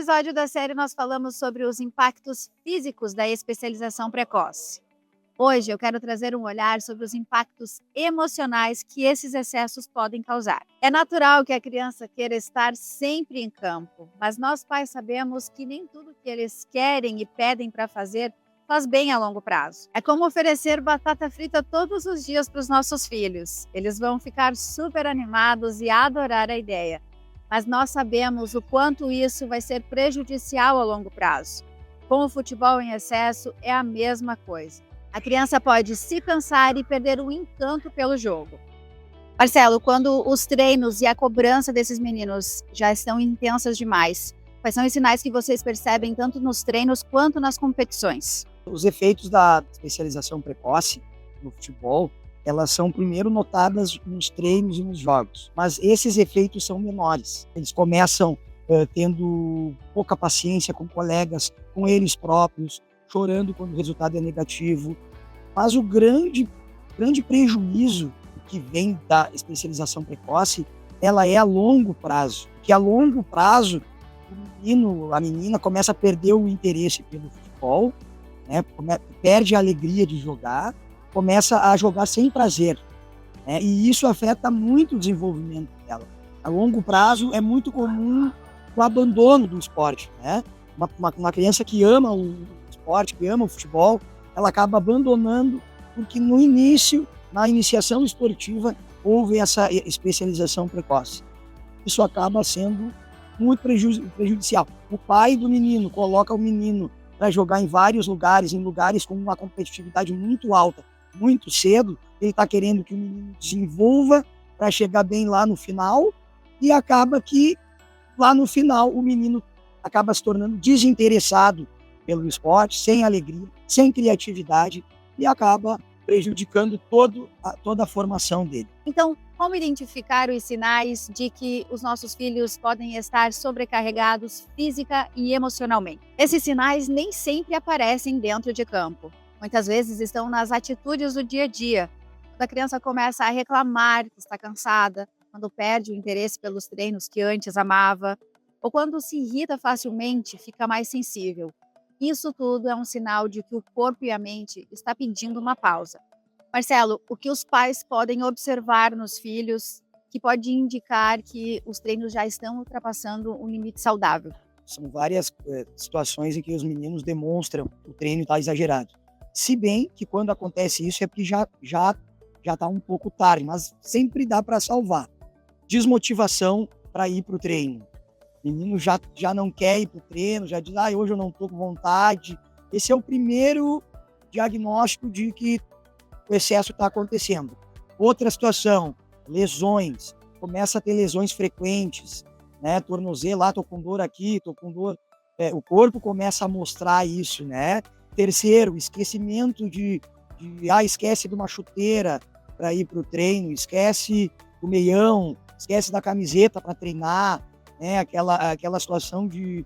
episódio da série, nós falamos sobre os impactos físicos da especialização precoce. Hoje eu quero trazer um olhar sobre os impactos emocionais que esses excessos podem causar. É natural que a criança queira estar sempre em campo, mas nós pais sabemos que nem tudo que eles querem e pedem para fazer faz bem a longo prazo. É como oferecer batata frita todos os dias para os nossos filhos. Eles vão ficar super animados e adorar a ideia. Mas nós sabemos o quanto isso vai ser prejudicial a longo prazo. Com o futebol em excesso, é a mesma coisa. A criança pode se cansar e perder o encanto pelo jogo. Marcelo, quando os treinos e a cobrança desses meninos já estão intensas demais, quais são os sinais que vocês percebem tanto nos treinos quanto nas competições? Os efeitos da especialização precoce no futebol, elas são primeiro notadas nos treinos e nos jogos, mas esses efeitos são menores. Eles começam tendo pouca paciência com colegas, com eles próprios, chorando quando o resultado é negativo. Mas o grande prejuízo que vem da especialização precoce, ela é a longo prazo. Porque a longo prazo, o menino, a menina começa a perder o interesse pelo futebol, né? Perde a alegria de jogar, começa a jogar sem prazer, né? E isso afeta muito o desenvolvimento dela. A longo prazo é muito comum o abandono do esporte, né? Uma criança que ama o esporte, que ama o futebol, ela acaba abandonando porque na iniciação esportiva, houve essa especialização precoce. Isso acaba sendo muito prejudicial. O pai do menino coloca o menino para jogar em vários lugares, em lugares com uma competitividade muito alta, muito cedo. Ele está querendo que o menino desenvolva para chegar bem lá no final, e acaba que lá no final o menino acaba se tornando desinteressado pelo esporte, sem alegria, sem criatividade, e acaba prejudicando toda a formação dele. Então, como identificar os sinais de que os nossos filhos podem estar sobrecarregados física e emocionalmente? Esses sinais nem sempre aparecem dentro de campo. Muitas vezes estão nas atitudes do dia a dia. Quando a criança começa a reclamar que está cansada, quando perde o interesse pelos treinos que antes amava, ou quando se irrita facilmente, fica mais sensível. Isso tudo é um sinal de que o corpo e a mente estão pedindo uma pausa. Marcelo, o que os pais podem observar nos filhos que pode indicar que os treinos já estão ultrapassando um limite saudável? São várias situações em que os meninos demonstram que o treino está exagerado. Se bem que quando acontece isso é porque já está um pouco tarde, mas sempre dá para salvar. Desmotivação para ir para o treino. O menino já não quer ir para o treino, já diz, hoje eu não estou com vontade. Esse é o primeiro diagnóstico de que o excesso está acontecendo. Outra situação, lesões. Começa a ter lesões frequentes, né? Tornozelo, estou com dor aqui, estou com dor. O corpo começa a mostrar isso, né? Terceiro, esquecimento esquece de uma chuteira para ir para o treino, esquece do meião, esquece da camiseta para treinar, né? Aquela situação de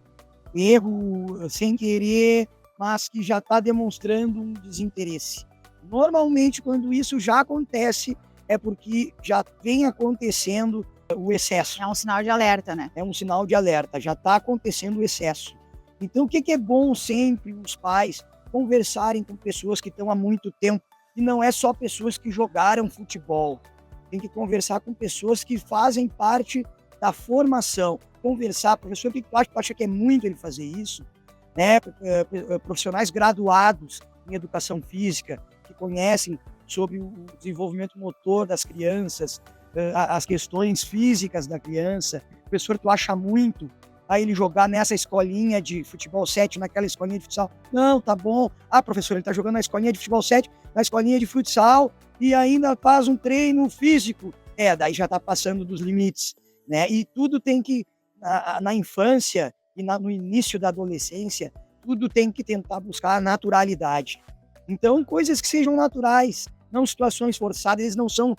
erro sem querer, mas que já está demonstrando um desinteresse. Normalmente, quando isso já acontece, é porque já vem acontecendo o excesso. É um sinal de alerta, né? É um sinal de alerta, já está acontecendo o excesso. Então, o que é bom sempre os pais conversarem com pessoas que estão há muito tempo, e não é só pessoas que jogaram futebol. Tem que conversar com pessoas que fazem parte da formação. Conversar, professor, o que tu acha que é muito ele fazer isso? Né? Profissionais graduados em educação física, que conhecem sobre o desenvolvimento motor das crianças, as questões físicas da criança. Professor, tu acha muito ele jogar nessa escolinha de futebol 7, naquela escolinha de futsal? Não, tá bom. Professor, ele tá jogando na escolinha de futebol 7, na escolinha de futsal, e ainda faz um treino físico. Daí já tá passando dos limites, né? E tudo tem que, na infância e no início da adolescência, tudo tem que tentar buscar a naturalidade. Então, coisas que sejam naturais, não situações forçadas. Eles não são,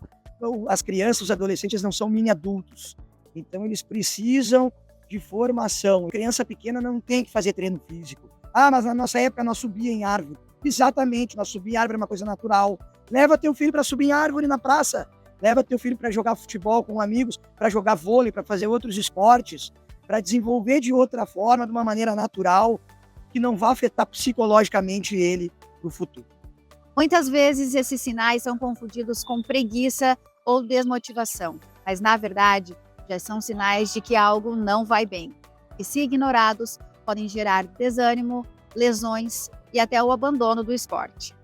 as crianças, os adolescentes não são mini adultos. Então, eles precisam de formação. Criança pequena não tem que fazer treino físico. Mas na nossa época nós subia em árvore. Exatamente, nós subir em árvore é uma coisa natural. Leva teu filho para subir em árvore na praça. Leva teu filho para jogar futebol com amigos, para jogar vôlei, para fazer outros esportes, para desenvolver de outra forma, de uma maneira natural, que não vá afetar psicologicamente ele no futuro. Muitas vezes esses sinais são confundidos com preguiça ou desmotivação, mas na verdade já são sinais de que algo não vai bem, e se ignorados podem gerar desânimo, lesões e até o abandono do esporte.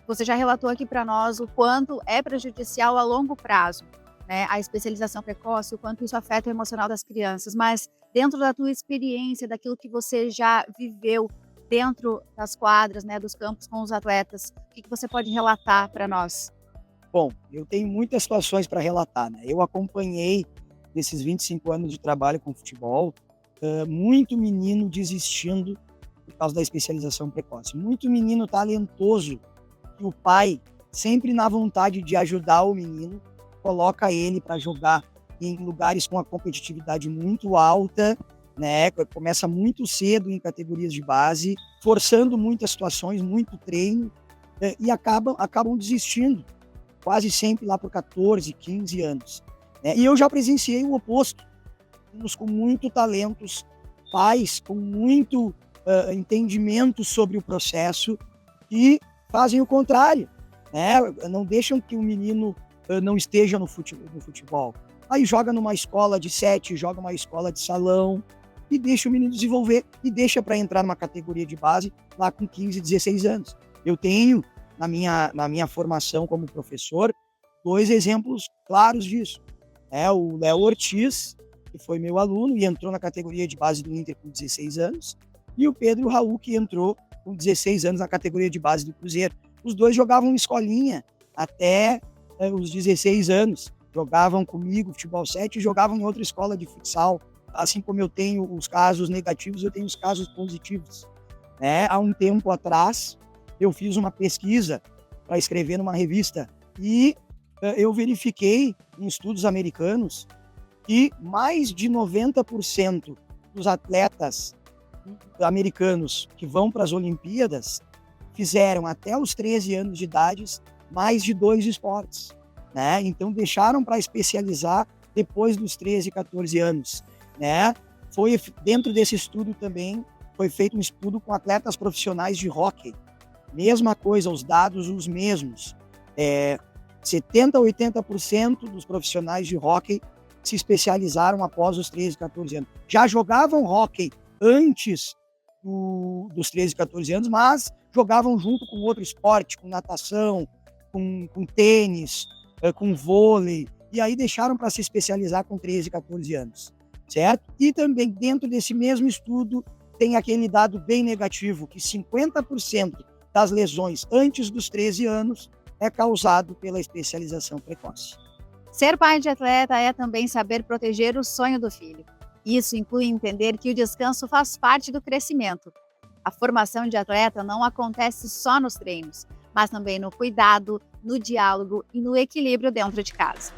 Você já relatou aqui para nós o quanto é prejudicial a longo prazo, né, a especialização precoce, o quanto isso afeta o emocional das crianças, mas dentro da tua experiência, daquilo que você já viveu dentro das quadras, né, dos campos com os atletas, o que você pode relatar para nós? Bom, eu tenho muitas situações para relatar, né? Eu acompanhei, nesses 25 anos de trabalho com futebol, muito menino desistindo por causa da especialização precoce. Muito menino talentoso, que o pai, sempre na vontade de ajudar o menino, coloca ele para jogar em lugares com a competitividade muito alta, né? Começa muito cedo em categorias de base, forçando muitas situações, muito treino, e acabam desistindo, quase sempre lá por 14, 15 anos. Né? E eu já presenciei o oposto, meninos com muito talentos, pais com muito entendimento sobre o processo e fazem o contrário, né? Não deixam que o menino não esteja no futebol. Aí joga numa escola de 7, joga numa escola de salão e deixa o menino desenvolver e deixa para entrar numa categoria de base lá com 15, 16 anos. Eu tenho, na minha formação como professor, 2 exemplos claros disso. O Léo Ortiz, que foi meu aluno e entrou na categoria de base do Inter com 16 anos, e o Pedro Raul, que entrou com 16 anos na categoria de base do Cruzeiro. Os dois jogavam em escolinha até os 16 anos. Jogavam comigo futebol 7 e jogavam em outra escola de futsal. Assim como eu tenho os casos negativos, eu tenho os casos positivos. Há um tempo atrás, eu fiz uma pesquisa para escrever numa revista e eu verifiquei em estudos americanos que mais de 90% dos atletas americanos que vão para as Olimpíadas fizeram até os 13 anos de idade mais de 2 esportes, né? Então deixaram para especializar depois dos 13, 14 anos, né? Foi dentro desse estudo também foi feito um estudo com atletas profissionais de hóquei. Mesma coisa, os dados os mesmos. 70 a 80% dos profissionais de hóquei se especializaram após os 13, 14 anos. Já jogavam hóquei antes dos 13, 14 anos, mas jogavam junto com outro esporte, com natação, com tênis, com vôlei, e aí deixaram para se especializar com 13, 14 anos, certo? E também dentro desse mesmo estudo tem aquele dado bem negativo, que 50% das lesões antes dos 13 anos é causado pela especialização precoce. Ser pai de atleta é também saber proteger o sonho do filho. Isso inclui entender que o descanso faz parte do crescimento. A formação de atleta não acontece só nos treinos, mas também no cuidado, no diálogo e no equilíbrio dentro de casa.